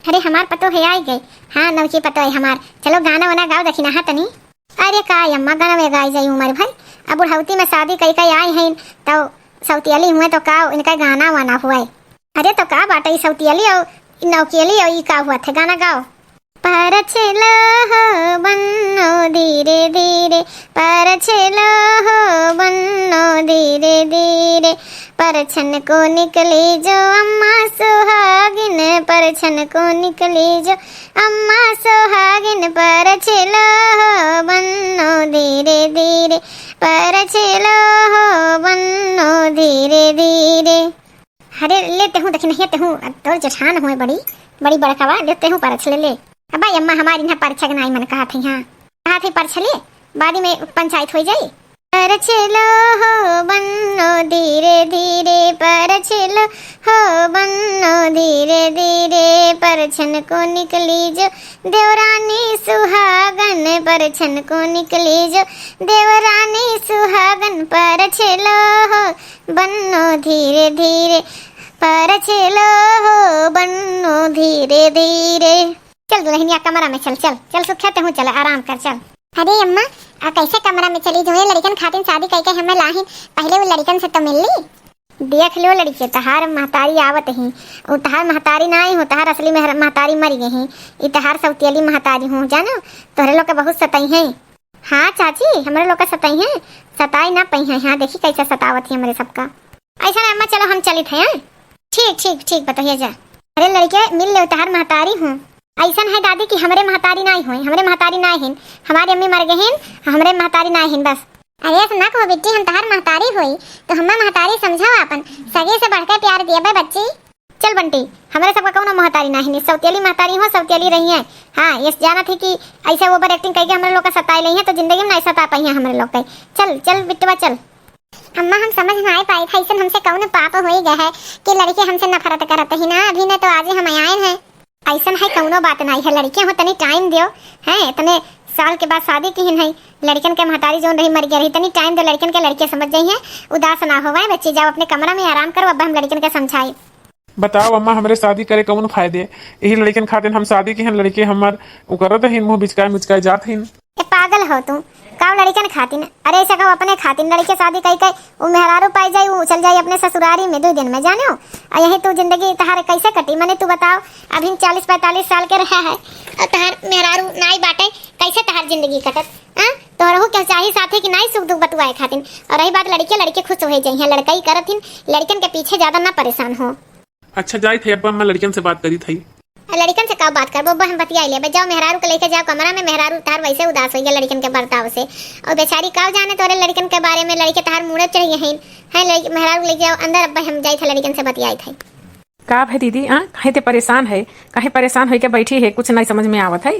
अरे हमार पतो है आई गई। हाँ नवकी पतो है हमार। चलो गाना वाना गाओ दखिना हाँ तनी। अरे का अम्मा गाना में गाई जाई उमर भाई। अब बुढ़ौती में शादी कई कई आई हैं तो सौतियली हुए तो का इनका गाना वाना हुआ है। अरे तो का बाटा सौतियली और नौकियली और का हुआ थे गाना गाओ। पर चलो हो बन्नो धीरे धीरे, पर चलो हो बन्नो धीरे धीरे, परछन को निकली जो अम्मा सुहागिन, परछन को निकली जो अम्मा सुहागिन, पर चलो हो बन्नो धीरे धीरे, पर चलो हो बन्नो धीरे धीरे। अरे लेते हूँ देखी नहीं लेते हूँ तो जठान हुए बड़ी बड़ी बड़कावा लेते हूँ परछ ले। अब भाई अम्मा हमारी यहाँ परछा नहीं मन कहा थी। हाँ कहा थी परछ ले बाद में पंचायत हो जाई। पर चलो हो बन्नो धीरे धीरे, पर चलो हो बन्नो धीरे धीरे, परछन को निकली जो देवरानी सुहागन, परछन को निकली जो देवरानी सुहागन, पर चलो हो बन्नो धीरे धीरे, पर चलो हो बन्नो धीरे धीरे। चल दुल्हनिया कमरा में चल चल चल सुखते हूँ, चल आराम कर चल। अरे अम्मा कैसे कमरा में चली जो है लड़कन खातिन शादी करके हमें लाहिन, पहले वो लड़कन से तो मिल ली। देख लो लड़के तहार महतारी आवत ही, तहार महतारी ना हो, तहार असली महतारी मर गई ही, तहार सौतियली महतारी हूँ जानो। तोहरे लोग के बहुत सताई है। हाँ चाची हमारे लोग का सताई है, सताई ना पई है। हाँ देखी कैसे सतावत है हमारे सबका। ऐसा ना अम्मा चलो हम चलित हैं। ठीक ठीक ठीक बताइए जा। अरे लड़के मिल ले तहार महतारी हूँ। ऐसा है दादी कि हमारे महतारी ना हुई, हमारे महतारी ना हिन, हमारी अम्मी मर गई हमारे महतारी ना हिन बस। अरे ऐसा ना कहो बेटी, हम तहार महतारी हुई तो हमें महतारी समझाओ अपन, सगे से बढ़कर प्यार दिया भाई बच्ची। चल बंटी हमारे सबका कौन महतारी ना हिन, सौतेली महतारी हो, सौतेली रही है। हाँ ये जाना थी कि ऐसा ओवर एक्टिंग करके हमारे लोग का सताई रही है तो जिंदगी में नहीं सता पाई है हमारे लोग का। चल चल बिट्टवा चल। अम्मा हम समझ ना पाई था ऐसा हमसे कौन पाप हो ही गया है कि लड़के हमसे नफरत करते ही ना। अभी न तो आज हम आए हैं। ऐसा है कौनो बात नहीं है, लड़के हो तनी टाइम दियो है, इतने साल के बाद शादी की है। लड़कन के महतारी जो रही मर गया रही, तनी टाइम दो लड़कन के, लड़के समझ गई हैं, उदास ना हो बच्चे। जाओ अपने कमरा में आराम करो, अब हम लड़कन के समझाई। बताओ अम्मा हमरे शादी करे कौन फायदे, यही लड़कन खातिर हम शादी की हैं, लड़के हमार करत हिन मुंह बिचकाए मुचकाए जात हिन। ए पागल हो तुम, काव लड़कन खातिन। अरे ऐसा कहो अपने खातिन लड़के शादी कई कई वो मेहरारू पाई जाई, वो चल जाई अपने ससुरारी में 2 दिन में जानो। और यही तू जिंदगी तहार कैसे कटी मने तू बताओ। अभी 40-45 साल के रहा है और तहार मेहरारू नाई बाटे, कैसे तहार जिंदगी कटत। हाँ तोहरहू क्या चाहिए साथे कि नहीं सुख दुख बतुआए खातिन। और रही बात लड़के, लड़के खुश हो जाई हैं, लड़कई करत हिन, लड़कन के पीछे ज्यादा ना परेशान हो। अच्छा जाई थे अब्बा मैं लड़कन से बात करी थी। लड़कन से का बात कर वो हम बतिया ले। जाओ मेहरारू को लेके जाओ कमरा में, मेहरारू तार वैसे उदास हो गया लड़कन के बर्ताव से। और बेचारी का जाने तोरे लड़कन के बारे में, लड़के तार मुड़े चाहिए है मेहरारू ले जाओ अंदर। अब हम जाई थे लड़कन से बतियाई थे। का है दीदी कहीं ते परेशान है, कहीं परेशान होके बैठी है, कुछ नहीं समझ में आवत है।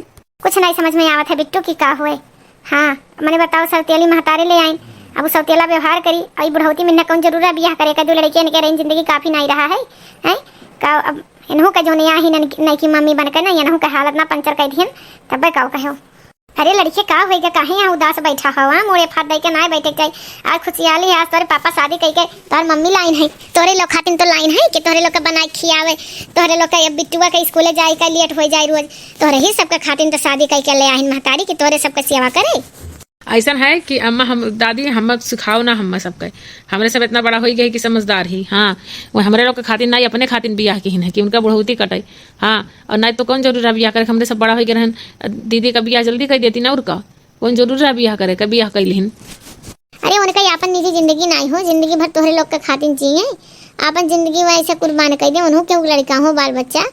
कुछ नहीं समझ में आवत है बिट्टू की का हुए। हाँ मैंने बताओ सौतेली महतारे ले आई, अब सौतेला व्यवहार करी और बुढ़ौती में कौन जरूर बियाह करे का। 2 लड़के इनके रही जिंदगी काफी नहीं रहा है का। अब इन्हों का जो नया ही नहीं की मम्मी बनकर ना इन्हों का हालत ना पंचर कर दियन तब काव कहो। अरे लड़के का हो गया काहे यहाँ उदास बैठा हवा, मोड़े फाट दे के ना बैठे के। आज खुशियाली आज तोरे पापा शादी कई के तोर मम्मी लाइन है, तोरे लोग खातिन तो लाइन है कि तोरे लोग का बनाए खियावे, तोरे लोग का बिट्टुआ के स्कूले जाए का लेट हो जाए रोज, तोरे ही सबका खातिन तो शादी कई के ले आहिन महतारी कि तोरे सबका सेवा करे। ऐसा है कि अम्मा हम दादी हम सिखाओ ना, हम सबके हमरे सब इतना बड़ा हो गए कि समझदार ही। हाँ वो हमारे लोग के खातिर नहीं अपने खातिर बियाह की है कि उनका बुढ़ौती कटे। हाँ और नहीं तो कौन जरूर है बियाह करे, हमरे सब बड़ा हो गए रहन, दीदी का बियाह जल्दी कर देती ना, और का कौन जरूर है बियाह करे का बियाह कर लिहन। अरे उनका अपन निजी जिंदगी नहीं हो, जिंदगी भर तोहरे लोग के खातिर चाहिए, अपन जिंदगी वैसे कुर्बान कर दे उन्हों के लड़का हो बाल बच्चा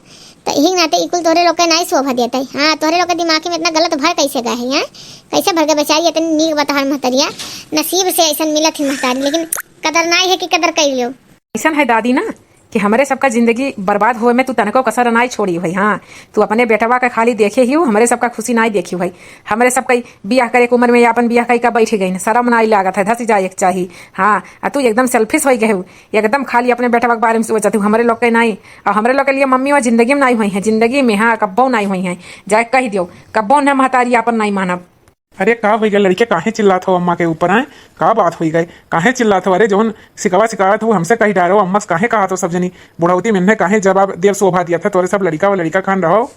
तो यही नाते इकुल तोहरे लोग का नहीं शोभा देता है। हाँ तोहरे लोग के दिमाग में इतना गलत भर कैसे गए है, कैसे भर गए बेचारी इतनी नीक बतहर महतरिया, नसीब से ऐसा मिलत ही महतारी, लेकिन कदर नहीं है कि कदर कर लियो। ऐसा है दादी ना कि हमारे सबका जिंदगी बर्बाद हुए में तू तनको कसर नहीं छोड़ी हुई। हाँ तू अपने बेटवा का खाली देखे ही हो, हमारे सबका खुशी नहीं देखी हुई। हमारे सबका बियाह करे उम्र में अपन बियाह कई का बैठी गई, शर्म नहीं लागत है, धस जाए चाहिए। हाँ तू एकदम सेल्फिश हो गए हो, एकदम खाली अपने बेटवा के बारे में सोचती हूँ, हमारे लोग के नहीं। और हमारे लोग के लिए मम्मी और जिंदगी में नहीं हुई है, जिंदगी में हाँ कब्बो नहीं हुई है, जाए कह दियो कब्बो न महतारी अपन नहीं मानब। अरे का हो गया लड़के काहे चिल्लात हो अम्मा के ऊपर है? का बात हो गई काहे चिल्लात हो? अरे जोन शिकायत हो हमसे कही डारो अम्मा से काहे कहा तो सब जनी बुढ़ौती में काहे जवाब देव शोभा दिया था तोरे सब लड़का व लड़का खान रहो।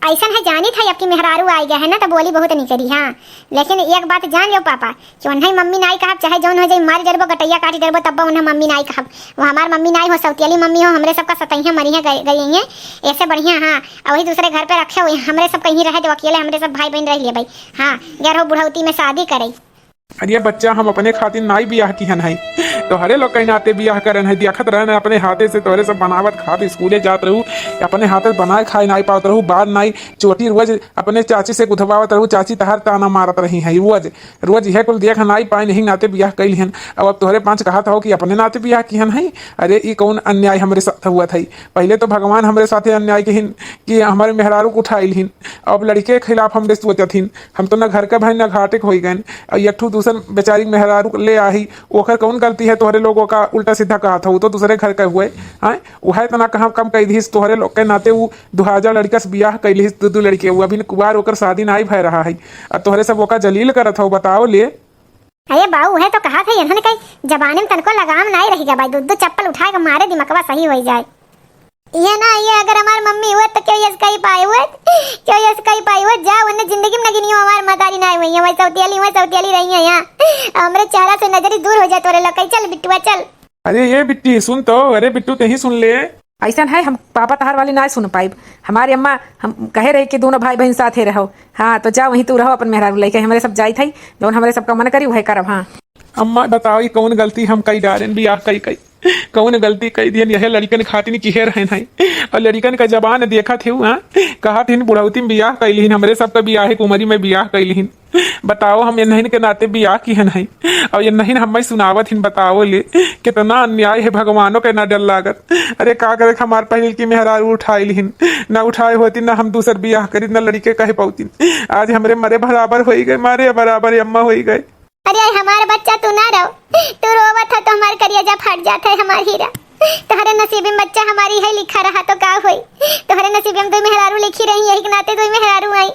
ऐसा है जानी था आपकी मेहरारू आई गया है ना तो बोली बहुत नहीं करी। हाँ लेकिन एक बात जान लो पापा कि उन्हें मम्मी नाई कहब चाहे जौन हो जाए मार जरबो गटैया काटी जरबो तब उन्हें मम्मी नाई कहब। वो हमार मम्मी नाई हो सौतियली मम्मी हो हमरे सबका सतैया मरी है गई हैं ऐसे बढ़िया। हाँ और वही दूसरे घर पे रखे हुए हमरे सब कहीं रहे दो अकेले हमरे सब भाई बहन रह लिए भाई। हाँ यार हो बुढ़ौती में शादी करे। अरे बच्चा हम अपने खातिर नाई बियाह की है तो हरे लोग कहीं नाते बियाह करन है देखत रहने अपने हाथे से तोरे सब बनावत खाते स्कूले जात रहू अपने हाथे बनाए खाए नाई पावत रहू बार नाई चोटी रोज अपने चाची से गुथवावत रहू चाची तहर ताना मारत रही है रोज रोज यह कुल देख नाई पाए नहीं नाते बियाह कैली हन। अब तोहरे पांच कहा था कि अपने नाते बियाह की हन है। अरे ये कौन अन्याय हमारे साथ हुआ था? पहले तो भगवान हमारे साथे अन्याय की कि हमारे मेहरारू को उठाइल हिन अब लड़के के खिलाफ हमरे सोचत हिन। हम तो न घर का भाई न घाटे हो गए और यठू दूसर बेचारी मेहरारू ले आई ओकर कौन गलती है? तोहरे लोगों का उल्टा सीधा कहा था वो तो दूसरे घर के हुए हैं वह इतना कहाँ कम कही दी तोहरे लोग के नाते वो 2000 लड़का से बियाह कैली दू लड़के वो अभी कुवार होकर शादी नहीं भय रहा है और तोहरे सब ओका जलील करत हो बताओ ले। अरे बाबू है तो कहा था इन्होंने कहीं जबाने में तनको लगाम नहीं रहेगा भाई दूध चप्पल उठाएगा मारे दिमागवा सही हो जाए। ये ना ये अगर हमारी मम्मी हुए तो क्यों यस कहीं पाए हुए जा वरना जिंदगी में नगिनी हमारी मदारी ना हुई है वही सौतियाली रही है यहाँ हमारे चेहरा से नजर दूर हो जाए तोरे लोग चल बिट्टुआ चल। अरे ये बिट्टी सुन तो अरे बिट्टू ते ही सुन ले ऐसा है हम पापा तहार वाली ना सुन पाई हमारी अम्मा हम कहे रहे कि दोनों भाई बहन साथे रहो। हाँ तो जा वहीं तू रहो अपन मेहरारू लेके हमारे सब जाई थी जौन हमारे सबका मन करी वही करब। हाँ अम्मा बताओ कौन गलती हम कई डारेन बियाह कई कौन गलती कई दियन यह लड़कन खातिर किहे रहे नहीं और लड़कन का जबान देखा थे कहा थी बुढ़ौती में बियाह कैलिन हमरे सबका बियाह कुमारी में बियाह कैलिन। बताओ हम नहीं के नाते बियाह की है नहीं और ये नहीं हम सुनावत हिन बताओ ले कितना अन्याय है भगवानों के ना डर लागत। अरे का करे हमार पहले की मेहरारू उठाई लिहिन ना उठाए होती ना हम दूसर बियाह करी ना लड़के कहे पौती आज हमरे मरे बराबर हो गए मारे बराबर अम्मा हो गए। अरे हमारा बच्चा तू ना रहो तू रोवा था तो हमारे करिया फट जाता है हमारा हीरा तुम्हारे नसीब में बच्चा हमारी है लिखा रहा तो का हुई तुम्हारे नसीब में तो मेहरारू लिखी रही यही के नाते तो मेहरारू आई।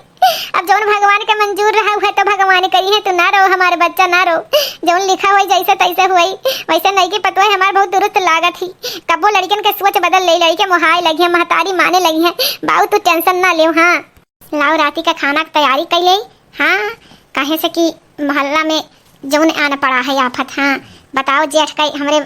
अब जौन भगवान के मंजूर रहा हुआ तो भगवान करी है तू ना रहो हमारे बच्चा ना रहो जौन लिखा हुई जैसे तैसे हुई वैसे नहीं की पतवा हमारे बहुत दुरुस्त लागत ही कबो लड़कन के सोच बदल ले लड़के मोहाय लगी है महतारी माने लगी है बाबू तू टेंशन ना ले। हाँ लाओ राती का खाना की तैयारी कर ले। हाँ कहे से कि मोहल्ला में जौन आना पड़ा है आफत। हाँ बताओ जेठ का हमरे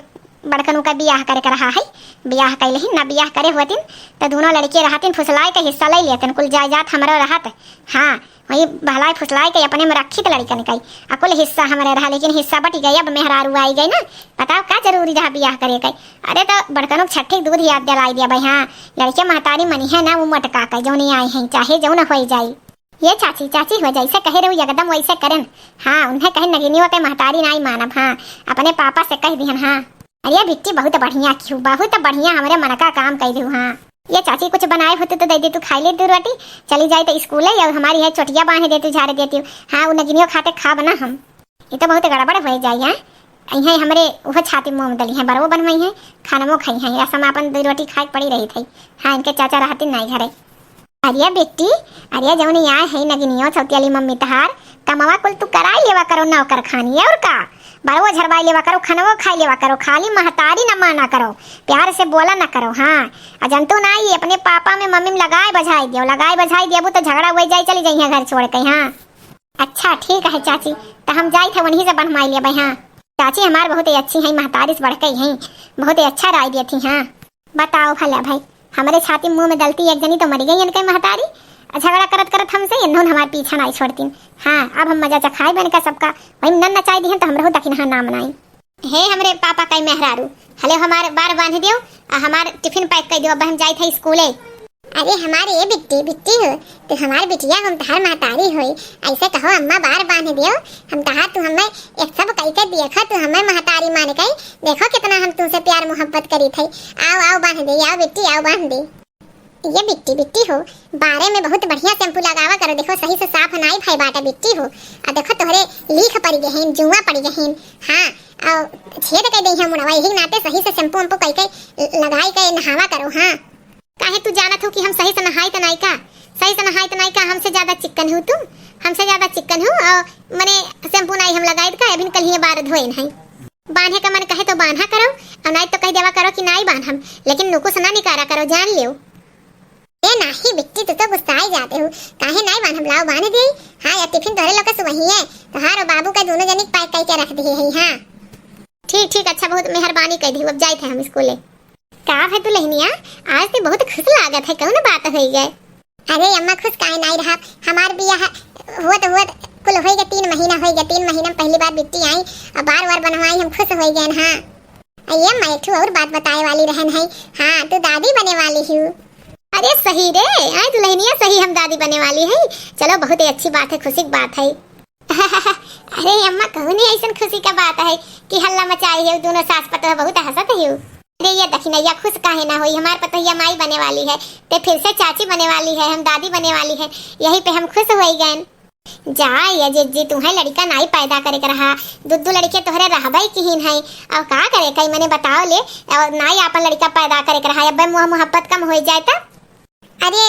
बड़कनों का बियाह करे रहा है बियाह कैले ही ना बियाह करे होतिन तो दोनों लड़के रहतिन फुसलाए के हिस्सा ले लेतिन कुल जायदाद हमारा रहत। हाँ वही बहलाए फुसलाए के अपने में रखी तो लड़कन कई कुल हिस्सा हमारे रहा लेकिन हिस्सा बट गई अब मेहरारू आई गई ना बताओ क्या जरूरी रहा बियाह करे कई। अरे तो बड़कनों छठी दूध याद दिलाई दिया भाई। हाँ लड़के महतारी मनी है ना वो मटका कर जो नहीं आए हैं चाहे जो न हो जाए ये चाची हो जैसे कहे रहो एकदम वैसे करें। हाँ उन्हें कहे नगिनियों के महतारी नहीं मानब। हाँ अपने पापा से कह दिहन। हाँ अरे बिट्टी बहुत बढ़िया क्यों बहुत बढ़िया हमारे मन का काम कर दू। हाँ ये चाची कुछ बनाए होते तो दे दे तू खाई ले तू रोटी चली जाए तो स्कूल है और हमारी है चोटिया बांधे दे तू झाड़े देती हूँ। हाँ वो नगिनियों खाते खा बना हम ये तो बहुत गड़बड़ हो जाए। यहाँ हमारे वह छाती मुँह में डली है बरबो बनवाई है खाना वो खाई है रसम अपन दो रोटी खाए पड़ी रही थी। हाँ इनके चाचा रहते नहीं घरे। अरे बेटी अरे जौन यहाँ है नगिनियों सौतियाली मम्मी तहार कमावा कुल तू कराई लेवा करो नौकर खानी है और का बरवा झरवाई लेवा करो खाना खाई लेवा करो खाली महतारी न माना करो प्यार से बोला न करो। हाँ अजंतु ना ही अपने पापा में मम्मी में लगाए बजाई दियो तो झगड़ा हो जाए चली जाइए घर छोड़ के। हाँ अच्छा ठीक है चाची तो हम जाए थे वहीं से बनवाई लिया भाई। हाँ चाची हमारे बहुत ही अच्छी है महतारी से बढ़ के हैं बहुत ही अच्छा राय दी थी। हाँ बताओ भला भाई हमारे छाती मुंह में डलती एक जनी तो मरी गई इनके महतारी झगड़ा करत हमसे इन्होंने हमारे पीछा नहीं छोड़ती। हाँ अब हम मजा चखाए बन का सबका वही नन नचाई दी तो हम दक्षिणा ना मनाई हे हमरे पापा कई मेहरारू हले हमारे बार बांध दियो हमारे टिफिन पैक कर दियो अब हम जाए थे स्कूले। अरे हमारे ये बिट्टी हो तो हमारी बिटिया हम तहार महतारी हुई ऐसे कहो अम्मा बार बांध दियो हम कहा तू हमें एक सब कई के देखा तू हमें महतारी मान गई देखो कितना हम तुमसे प्यार मोहब्बत करी थी आओ बांध दे आओ बिट्टी आओ बांध दे। ये बिट्टी हो बारे में बहुत बढ़िया शैम्पू लगावा करो देखो सही से साफ नाई भाई बाटा बिट्टी हो और देखो तोहरे लीख पड़ी गए जुआ पड़ी गए। हाँ और छेद कर दी मुड़वा यही नाते सही से शैम्पू वैम्पू कई लगाई के नहावा करो। हाँ काहे तू जानत हो कि हम सही से नहाई तो नहीं का हमसे ज्यादा चिकन हो तुम हमसे ज्यादा चिकन हो और मने शैम्पू नहीं हम लगाए का अभी कल ही बार धोए नहीं बांधे का मन कहे तो बांधा करो और नहीं तो कह देवा करो कि नहीं बांधम, लेकिन नुकुस ना निकारा करो, जान लियो। ए नहीं बिट्टी तू तो गुस्साए जाते हो, काहे नहीं बांधम, लाओ बांध दे। हाँ या टिफिन तोरे लोग का वही है, तोहार और बाबू का दोनों जनी पैक करके रख दिए है। हाँ ठीक ठीक, अच्छा बहुत मेहरबानी कर दी। अब जाए थे हम स्कूले। का है तू लहनिया, आज तो बहुत खुश लागत है, कौन बात हो गई? अरे अम्मा खुश काहे नहीं रहा, हमार बियाह हुआ कुल हो गया 3 महीना हो गया, 3 महीना में पहली बार बिट्टी आई और बार बनवाई, हम खुश हो गए। हाँ ये मैं एक और बात बताए वाली रहन है। हाँ तू दादी बने वाली हूँ। अरे सही रे, आए तू लहनिया सही हम दादी बने वाली है। चलो बहुत ही अच्छी बात है, खुशी की बात है। अरे अम्मा कहूँ नहीं ऐसा खुशी का बात है कि हल्ला मचाई है, दोनों सास पतोह बहुत हंसत है। अरे ये दखिनैया खुश काहे ना हुई, हमार पतोहिया माई बने वाली है, ते फिर से चाची बने वाली है, हम दादी बने वाली है, यही पे हम खुश हो गए। जा ये जिज्जी तुम्हें लड़का नहीं पैदा करे कर रहा, दुद्दू लड़के तोहरे रहबई किहिन है, अब का करे कई मैंने बताओ ले, और नहीं अपन लड़का पैदा करे कर रहा, अब मुँह मोहब्बत कम हो जाए तो। अरे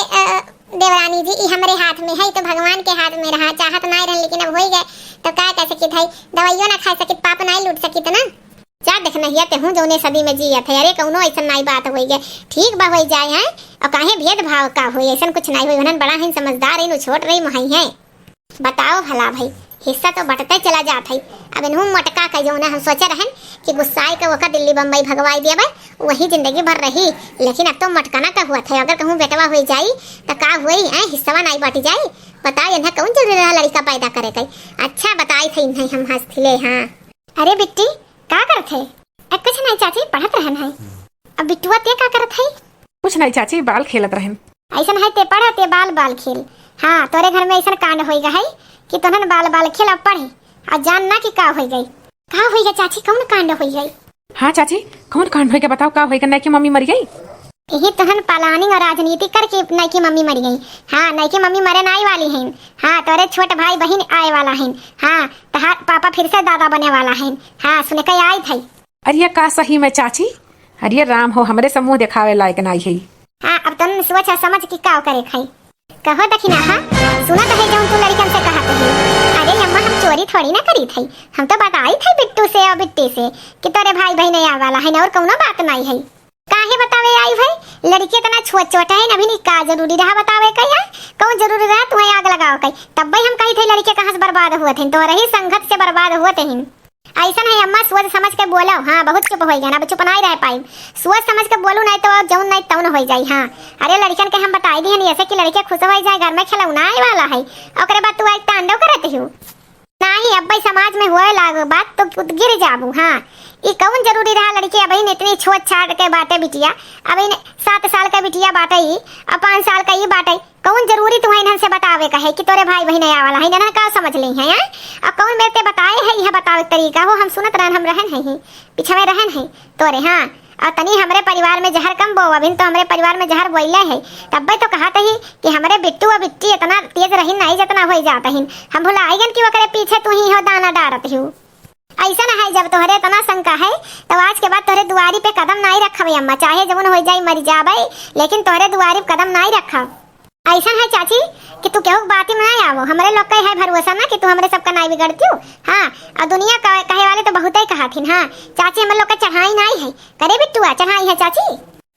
देवरानी जी हमारे हाथ में है, तो भगवान के हाथ में रहा, चाहत नहीं रहे लेकिन अब हो गए तो क्या कह सकित है, दवाइयों ना खा सकित, पाप नहीं लूट सकित ना। जा देखना हिया ते हूँ जौने सदी में जिया थे। अरे कौनो ऐसा नहीं बात हो गए, ठीक बा हो जाए है, और काहे भेदभाव का हो, ऐसा कुछ नहीं हो, उन्हन बड़ा है समझदार है, छोट रही महई है। बताओ भला भाई, हिस्सा तो बटते चला जात है। अब इन्हू मटका का जो हम सोचे रहन कि गुस्साए के वक़्त दिल्ली बम्बई भगवाई देवे वही जिंदगी भर रही, लेकिन अब तो मटकाना का हुआ था। अगर कहूँ बेटवा हो जाई तो का हुई है, हिस्सा नहीं बांटी जाए। बताओ इन्हें कौन जरूरी रहा लड़का पैदा करे कई। अच्छा बताई थे इन्हें हम हंसथिले। हाँ अरे बिट्टी का करत है? कुछ नहीं चाची, पढ़त रहन है। अब बिट्टुआ ते का करत है? कुछ नहीं चाची, बाल खेलत रहन। ऐसा है ते पढ़ ते बाल खेल। हाँ तोरे घर में ऐसा कांड हो गया है कि तोहन बाल खेल अब पढ़े और जानना कि का हो गई। का हो गई चाची, कौन कांड हो गई? हाँ चाची कौन कांड हो गया बताओ, का हो गया? नहीं की मम्मी मर गई? यही तोहन प्लानिंग और राजनीति करके नहीं की मम्मी मर गई। हाँ नहीं की मम्मी मरे नहीं वाली है। हाँ तोरे छोटे भाई बहन आए वाला है। हाँ तहार पापा फिर से दादा बने वाला है। हाँ सुने कई आई थी। अरे का सही में चाची? अरे राम हो, हमरे समूह दिखावे लायक नहीं है। हाँ अब तुम सोच समझ कि का करे खाई कहो दखिना। हाँ सुना तो है जो तू लड़कन से कहा थी। अरे अम्मा हम चोरी थोड़ी ना करी थी, हम तो बताई थी बिट्टू से और बिट्टी से कि तेरे भाई बहन आ वाला है ना, और कौनो बात नहीं है। काहे बतावे आई भाई, लड़की इतना छोट है ना, अभी का जरूरी रहा बतावे कई है, कौन जरूरी रहा तुम्हें आग लगाओ कई। तब भाई हम कही थे लड़के कहाँ से बर्बाद हुए थे, तो रही संगत से बर्बाद हुए थे। ऐसा नहीं अम्मा, सोच समझ के बोलो। हाँ बहुत चुप हो गया ना, चुप नहीं रह पाई, सोच समझ के बोलू नहीं तो जौन नहीं तौन हो जाए। हाँ अरे लड़कन के हम बताई दी ऐसे कि लड़के खुश हो जाए, घर में खिलौना आए वाला है, और बाद तू एक तांडव करती हूँ नहीं। अब भाई समाज में हुए लागो बात तो गिर जाबू। हाँ ये कौन जरूरी रहा लड़के अब इतनी छोट छाट के बाटे बिटिया, अब 7 साल का बिटिया बाटे ही, अब 5 साल का ये बाटे, कौन जरूरी तुम्हें इन्हन से बतावे का है कि तोरे भाई बहन आया वाला है ना, का समझ ली है। अब कौन मेरे ते बताए है यह बतावे तरीका हो, हम सुनत रहन, हम रहन है पीछे में रहन है तोरे। हाँ और तनी हमरे परिवार में जहर कम बो, अभी तो हमरे परिवार में जहर बोले है। तब भाई तो कहा ही कि हमारे बिट्टू और बिट्टी इतना तेज रही नहीं जितना हो जाता ही, हम भुलाएगन कि वकरे पीछे तू ही हो दाना डारत हूँ। ऐसा ना है जब तोहरे इतना शंका है तो आज के बाद तोहरे दुआरी पे कदम नहीं रखा अम्मा, चाहे जवन हो जाए मर जाबे, लेकिन तोहरे दुआरी पे कदम नहीं रखा। ऐसा है चाची कि तू केहू बाती में नहीं आवो, हमारे लोग का है भरोसा ना कि तू हमारे सबका नहीं बिगड़ती हो। हाँ और दुनिया कहे वाले तो बहुत ही कहा थी। हाँ चाची हमारे लोग का चढ़ाई नहीं है, करे बिट्टुआ चढ़ाई है चाची?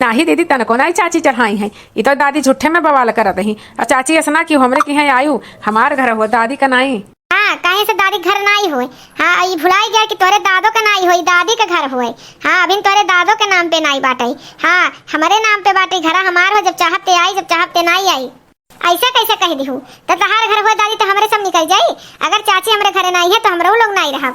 नहीं दीदी तनको नहीं चाची चढ़ाई है, ये तो दादी झूठे में बवाल करत ही। और चाची ऐसा कि हमरे के यहाँ आयु हमार घर हो, दादी का नहीं। हाँ कहे से दादी घर नहीं हुए। हाँ ये भुलाई गया कि तोरे दादो का नहीं हुई, दादी का घर हुए। हाँ अभी तोरे दादो के नाम पे नहीं बाटे। हाँ हमारे नाम पे बाटे, घर हमार हो, जब चाहते आई जब चाहते नहीं आई। ऐसा कैसे कह दी हूँ, तो तहार घर हुए दादी तो हमारे सब निकल जाये। अगर चाची हमारे घर नहीं है तो हमारे लोग नहीं रहा।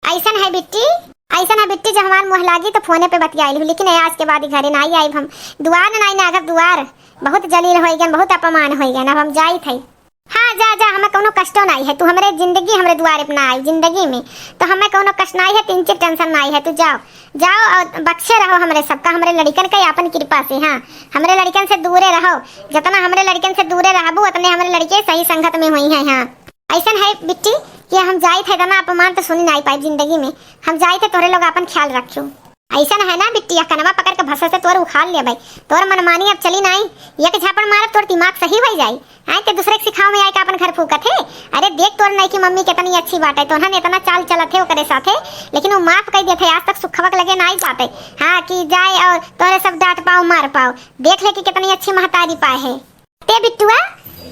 ऐसा है बिट्टी, ऐसा ना बिट्टी जब हमार मुँह लागी तो फोने पे बतियाई हूँ, लेकिन आज के बाद घरे नहीं आई। हम दुआर नहीं ना, अगर दुआर बहुत जलील हो गया, बहुत अपमान हो गया, अब हम जाई थे। हाँ जा जा, हमें कोनो कष्टो नहीं है, तू हमारे जिंदगी हमारे द्वारे पे ना आई जिंदगी में, तो हमें कोनो कष्ट नहीं है, तीन टेंशन नहीं है। तू जाओ जाओ और बख्शे रहो हमारे सबका, हमारे लड़कन के अपन कृपा से। हाँ हमारे लड़कन से दूरे रहो, जितना हमारे लड़कन से दूरे रहबू उतने हमारे लड़के सही संगत में हुई हैं। हाँ ऐसा है बिट्टी कि हम जाए थे ना, अपमान तो सुनी नहीं पाई जिंदगी में, हम जाए थे तोरे लोग अपन ख्याल रखो। ऐसा है ना बिट्टिया, कनमा पकड़ के भसा से तोर उखाड़ ले भाई। तोर मनमानी अब चली नहीं, एक झापड़ मारब तोर दिमाग सही हो जाई। आए ते दूसरे के सिखाओ में आए का अपन घर फूकत है। अरे देख तोर नहीं की मम्मी कितनी अच्छी बात है, तोहन इतना चाल चलत है ओकरे साथे, लेकिन वो माफ कर देते आज तक सुखवक लगे नहीं जाते। हाँ कि जाए और तोरे सब डांट पाओ मार पाओ, देख ले कि कितनी अच्छी महतारी पाए है। ते बिट्टुआ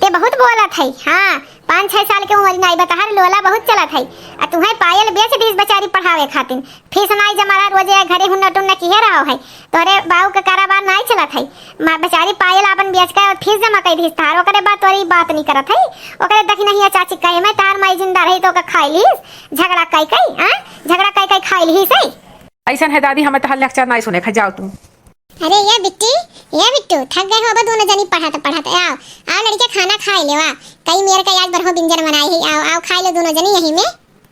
ते बहुत बोलत है। हाँ 5-6 साल के उम्र नहीं बता लोला बहुत चलत है। आ तुम्हें पायल बेच दीस बेचारी पढ़ावे खातिर, फीस नहीं जमारा रोजे घरे हुन्ना टुन्ना किए रहो है। तोरे बाऊ के कारोबार नहीं चलत है, बेचारी पायल अपन बेच के और फीस जमा कर दीस तार। ओकरे बाद तोरी बात नहीं करत है। ओकरे देखी नहीं चाची कहे मैं तार माई जिंदा रही तो खाई लीस, झगड़ा कई कई झगड़ा कई कई खाई ली सही। ऐसा है दादी, हमें तो लेक्चर नहीं सुने खा जाओ तुम। अरे ये बिट्टू थक गए हो दोनों जनी पढ़ाते आओ आओ लड़के खाना खाए ले। वाह कई मेरे का आज बरहो बिंजर बनाई है, आओ आओ खाए लो दोनों जनी यही में।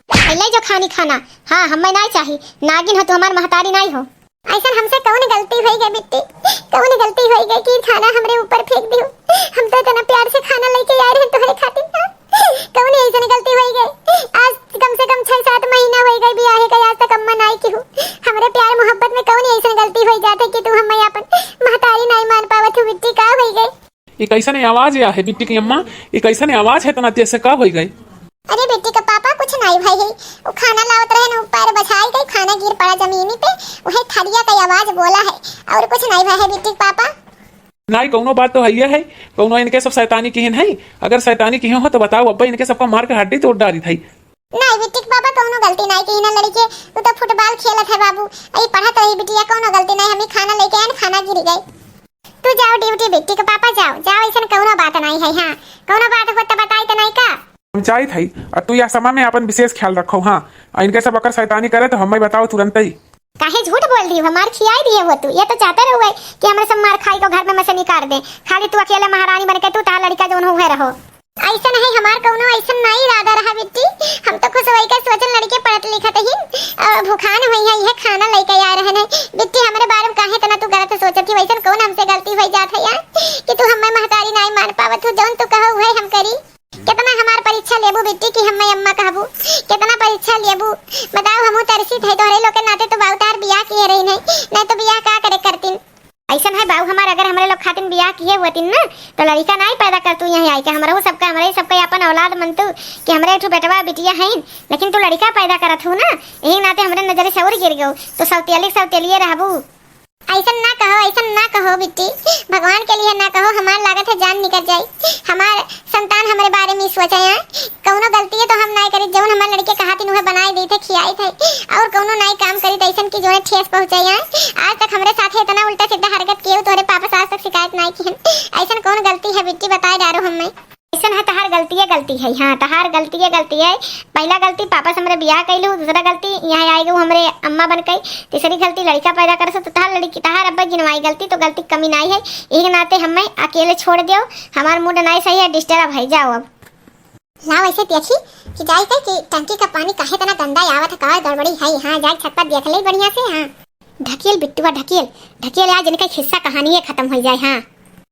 पहले जो खानी खाना, हाँ हमें नहीं चाहिए, नागिन हो तो हमार महतारी नहीं हो। ऐसा हमसे कौन गलती हुई गई बिट्टी, कौन गलती हुई गई कि खाना हमरे ऊपर फेंक दियो। हम तो इतना प्यार से खाना लेके आ रहे हैं तुम्हारे खातिर, कौन ऐसा गलती हुई गई। आज कम से कम 6-7 महीना हो गए बियाह के, आज तक अम्मा नहीं की हूँ। हमारे प्यार मोहब्बत में कौन ऐसा गलती हो जाते कि तू हमें अपन महतारी नहीं मान पावत हो। बिट्टी का हो गई एक ऐसा आवाज या है बिट्टी की अम्मा, एक ऐसा आवाज है तना तेज से का हो गई। अरे बेटी का पापा कुछ नहीं भाई है, वो खाना लावत रहे ना ऊपर बछाई गई, खाना गिर पड़ा जमीनी पे, वही थरिया का आवाज बोला है और कुछ नहीं भाई है। बेटी पापा नहीं कौनो बात तो है कौनो इनके सब शैतानी किहन है। अगर शैतानी किहन हो तो बताओ अब्बा इनके सबका मार के हड्डी तोड़ डाली थी। नहीं बेटी पापा कौनो गलती नहीं की ना लड़के, तू तो फुटबॉल खेलत है बाबू, आई पढ़त रही बिटिया, कौनो गलती नहीं। हमें खाना लेके आए खाना गिर गई। तू जाओ ड्यूटी बेटी के पापा जाओ जाओ, ऐसा कौनो बात नहीं है। हाँ कौनो बात हो तो बताई तो नहीं का हम चाहे थी और तू यह समय में अपन विशेष ख्याल रखो। हाँ इनके सब अगर शैतानी करे तो हमें बताओ तुरंत ही। काहे झूठ बोल रही हो, मार खियाई दिए हो तू। ये तो चाहते रहो कि हमारे सब मार खाई को घर में से निकाल दे, खाली तू अकेले महारानी बन के तू तार लड़का जो हुए रहो। ऐसा नहीं हमार कौनो ऐसा नहीं इरादा रहा बेटी, हम तो खुश होई के सोचन लड़के पढ़त लिखत ही और भूखान हुई है ये खाना लेके आ रहे हैं। बेटी हमारे बारे में काहे तना तू गलत सोचत ही, वैसन कौन हमसे गलती हो जात है यार कि तू हमें महतारी नहीं मान पावत हो। जौन तू कहो वही हम करी। कितना हमार परीक्षा लेबू बेटी की हमें अम्मा कहबू, कितना परीक्षा लेबू बताओ। हमू तरसी थे तोहरे लोग के नाते तो बाउतार बियाह किए रही नहीं तो बियाह का करे करती। ऐसा है बाबू हमार अगर हमारे लोग खातिन बियाह किए हुए ना तो लड़का नहीं पैदा कर तू यहाँ आई के हमारे सबका अपन औलाद मनतू कि हमारे एक बेटवा बिटिया है, लेकिन तू लड़का पैदा करत हूँ ना, यही नाते हमारे नजर से और गिर गयो तो सौतेलिए रहबू। ऐसा ना कहो बेटी, भगवान के लिए ना कहो, हमार लागत है जान निकल जाए। हमार संतान हमारे बारे में सोचा है, कौनो गलती है तो हम नहीं करी। जौन हमारे लड़के कहाती उन्हें बनाई दी थे खियाई थे और कौनो नहीं काम करी तैसन की जोने ठेस पहुंचाई है। आज तक हमारे साथ इतना उल्टा सीधा हरकत किए तोरे पापा से आज तक शिकायत नहीं की है। ऐसा कौन गलती है बेटी बताए डारो हमें। ऐसा है तहार गलती है। हाँ तहार गलती है। पहला गलती पापा से हमारे बियाह कैलू, दूसरा गलती यहाँ आई गई हमारे अम्मा बन गई, तीसरी गलती लड़का पैदा कर तो तहार अब्बा गिनवाई गलती तो गलती कमी नहीं है। यही नाते हमें अकेले छोड़ दो, हमार मूड नहीं सही है, डिस्टर्ब है। जाओ अब लाओ ऐसे देखी कि जाए कि टंकी का पानी काहे तना गंदा आवत है, का गड़बड़ी है। हाँ जाए छत पर देख ले बढ़िया से। हाँ ढकेल बिट्टुआ ढकेल आज इनका हिस्सा कहानी है खत्म हो जाए। हाँ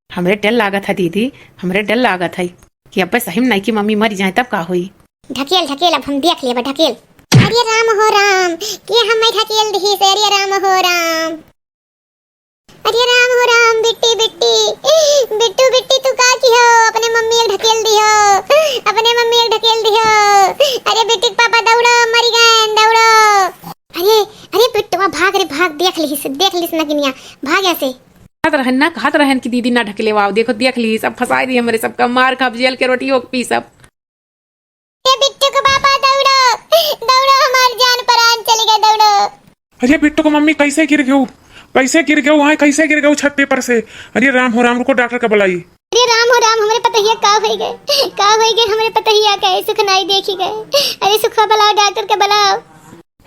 हमरे डर लागत है दीदी, हमरे डर लागत है कि अब सही में नहीं की मम्मी मर जाए तब का हुई। ढकेल अब हम देख लेबे ढकेल। अरे राम हो राम कि हमें ढकेल दी से। अरे राम हो राम, अरे राम हो राम। बिट्टू तू का की हो, अपने मम्मी एक ढकेल दी हो, अपने मम्मी एक ढकेल दी हो। अरे बिट्टू पापा दौड़ो, मर गए दौड़ो। अरे बिट्टू भाग रे भाग, देख लिस ना गिनिया, भाग ऐसे। कहत रहन कि दीदी ना ढकले वाओ, देखो देख ली सब फंसाई दी हमरे सबका, मार खा जेल के रोटी हो पी सब। बिट्टू को पापा दौड़ो हमार जान प्राण चले गए दौड़ो। अरे बिट्टू को मम्मी कैसे गिर गयो वहाँ कैसे गिर गयो छत पेपर से। अरे राम हो राम, रुको डॉक्टर का बुलाई। अरे राम हो राम, हमारे पता ही का हो गए हमारे पता ही गए, सुख नहीं देखी गए। अरे सुखा बुलाओ, डॉक्टर के बुलाओ।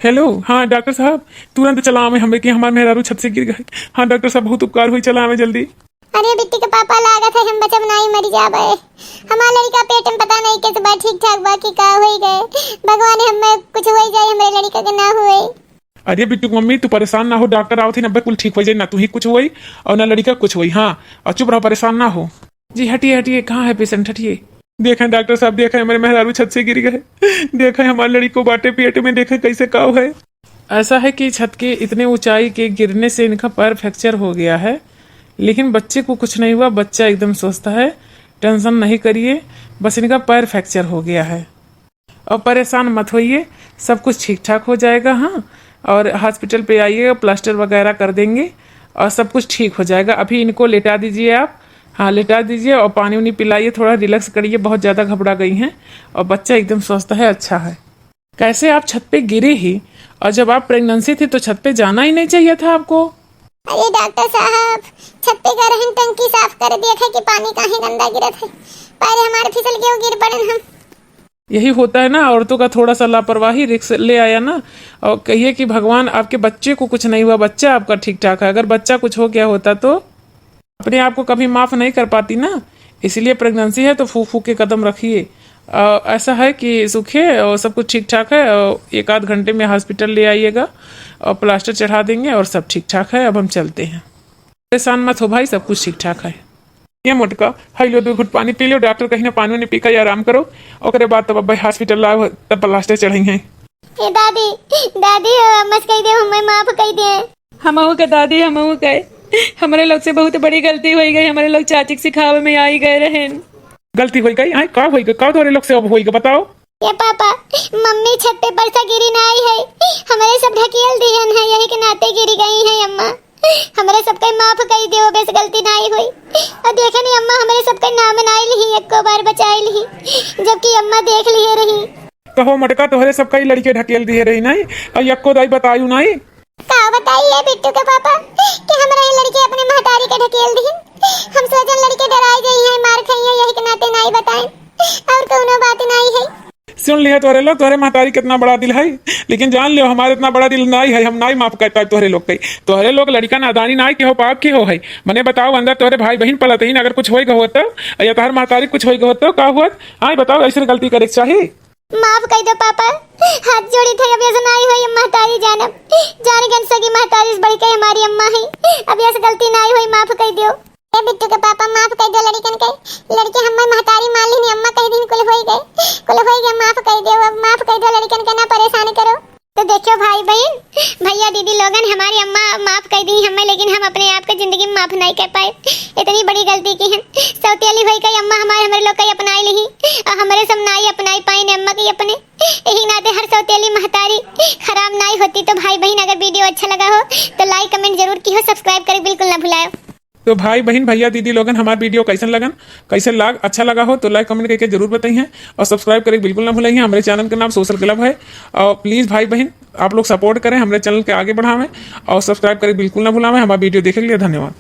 हेलो हाँ डॉक्टर साहब तुरंत चला हमें हमें कि हमारे मेहरारू छत से गिर गए। हाँ डॉक्टर साहब बहुत उपकार हुई, चला हमें जल्दी। अरे बिट्टी के पापा लागत है हम बचब नहीं मर जाबे। हमार लड़का पेट में पता नहीं कैसे बा ठीक ठाक बाकी का हो गए। भगवान हमें कुछ हो जाए हमारे लड़का के ना हुए। अरे बिट्टू मम्मी तू परेशान ना हो, डॉक्टर आओ थे नब्बे कुल ठीक हो जाए, ना तू ही कुछ हुई और ना लड़का कुछ हुई। हाँ और चुप रहो, परेशान ना हो। जी हटिए कहाँ है पेशेंट, हटिए। देखें डॉक्टर साहब, देखें हमारे मेहरारू छत से गिर गए, देखें हमारी लड़की को बाटे पेट में, देखें कैसे काव है। ऐसा है कि छत के इतने ऊंचाई के गिरने से इनका पैर फ्रैक्चर हो गया है, लेकिन बच्चे को कुछ नहीं हुआ, बच्चा एकदम स्वस्थ है, टेंशन नहीं करिए, बस इनका पैर फ्रैक्चर हो गया है। और परेशान मत होइए, सब कुछ ठीक ठाक हो जाएगा। हाँ, और हॉस्पिटल पे आइएगा, प्लास्टर वगैरह कर देंगे और सब कुछ ठीक हो जाएगा। अभी इनको लेटा दीजिए आप, हाँ लेटा दीजिए और पानी उनी पिलाइए, थोड़ा रिलैक्स करिए, बहुत ज़्यादा घबरा गई हैं और बच्चा एकदम स्वस्थ है, अच्छा है। कैसे आप छत पे गिरे ही, और जब आप प्रेगनेंसी थी तो छत पे जाना ही नहीं चाहिए था आपको। अरे डॉक्टर साहब, छत पे का रहन टंकी साफ कर दिया था कि पानी काहे गंदा गिरा था, पैर हमारे फिसल के गिर पड़े हम। यही होता है ना, औरतों का थोड़ा सा लापरवाही, रिस्क ले आया ना। और कहिए कि भगवान आपके बच्चे को कुछ नहीं हुआ, बच्चा आपका ठीक ठाक है। अगर बच्चा कुछ हो गया होता तो अपने आप को कभी माफ़ नहीं कर पाती ना, इसलिए प्रेगनेंसी है तो फूक फूक के कदम रखिए। ऐसा है कि सूखे और सब कुछ ठीक ठाक है, और 1 आध घंटे में हॉस्पिटल ले आइएगा और प्लास्टर चढ़ा देंगे और सब ठीक ठाक है। अब हम चलते हैं, परेशान मत हो भाई, सब कुछ ठीक ठाक है। ये मोटका हाई लो, 2 घुट पानी पी लो, डॉक्टर कहीं ना पानी नहीं पी कर आराम करो, और बाद तब अब हॉस्पिटल लाओ, तब प्लास्टर चढ़ेंगे। ए दादी दादी, मत कह दे, हमें माफ कह दे। हमहू के दादी, हमहू कहे हमारे लोग से बहुत बड़ी गलती हो गई, हमारे लोग चाची के सिखावे में आई गए रहे। गलती हो गई, आई का हो गई, का तोरे लोग से अब होई बताओ। ये पापा, मम्मी छत पे बरसा गिरी ना आई है, हमारे सब ढकेल दिहन है, यही के नाते गिरी गई है। अम्मा हमारे सबके माफ कर दियो, बस गलती ना हुई। और देखे नहीं अम्मा, हमारे सबके नाम नाई ली, एक को बार बचाई ली, जबकि अम्मा देख लिए रही। कहो मटका, तोहरे सब कई लड़के ढकेल दिए रही नहीं, और यक्को दाई बतायू नहीं। का बताइए बिट्टू के पापा कि हमारे ये लड़के अपने महतारी के ढकेल दी, हम सोचन लड़के डराई गई है, मार खाई है, यही के नाते नहीं बताएं, और कोनो बात नहीं है। सुन लिया तोरे लोग, तोहरे महतारी कितना बड़ा दिल है, लेकिन जान लियो हमारे इतना बड़ा दिल नहीं है, हम नहीं माफ कर पाए तोहरे लोग के। तोहरे लोग लड़का नादानी नहीं के हो, पाप के हो है। मने बताओ, अंदर तोहरे भाई बहन पलत ही, अगर कुछ होएगा होता या तोहर महतारी कुछ होएगा होता का हुआ। हाँ बताओ, ऐसे गलती करे चाहिए। माफ कर दो पापा, हाथ जोड़ी थे, अब ऐसा नहीं हुई। महतारी जानब जाने गन सगी महतारी बड़ी के हमारी अम्मा है, अब ऐसे गलती नहीं हुई, माफ कर दियो। ए बिट्टू के पापा, माफ कर दो लड़कन के, लड़के हम महतारी मान ली, अम्मा कह दिन कुल हो गए, माफ कर दो, अब माफ कर दो लड़कन के, ना परेशान करो। तो देखो भाई बहन, भैया दीदी लोगन, हमारी अम्मा माफ कर दी हमें, लेकिन हम अपने आप को जिंदगी में माफ नहीं कर पाए, इतनी बड़ी गलती की है। सौतेली हुई कई अम्मा हमारे लोग कई अपनाई ली, और हमारे सब नाई अपनाई पाई ने अम्मा की अपने, यही नाते हर सौतेली महतारी खराब नहीं होती। तो भाई बहन, अगर वीडियो अच्छा लगा हो तो लाइक कमेंट जरूर की हो, सब्सक्राइब करें बिल्कुल ना भुलाओ। तो भाई बहन भैया दीदी लोगन, हमारा वीडियो कैसन लगन, कैसे अच्छा लगा हो तो लाइक कमेंट करके जरूर बताइए, और सब्सक्राइब करें बिल्कुल ना भूलिए। हमारे चैनल का नाम सोशल क्लब है, और प्लीज़ भाई बहन आप लोग सपोर्ट करें, हमारे चैनल के आगे बढ़ावें, और सब्सक्राइब करें बिल्कुल ना भुलावें। हमारा वीडियो देखने के लिए धन्यवाद।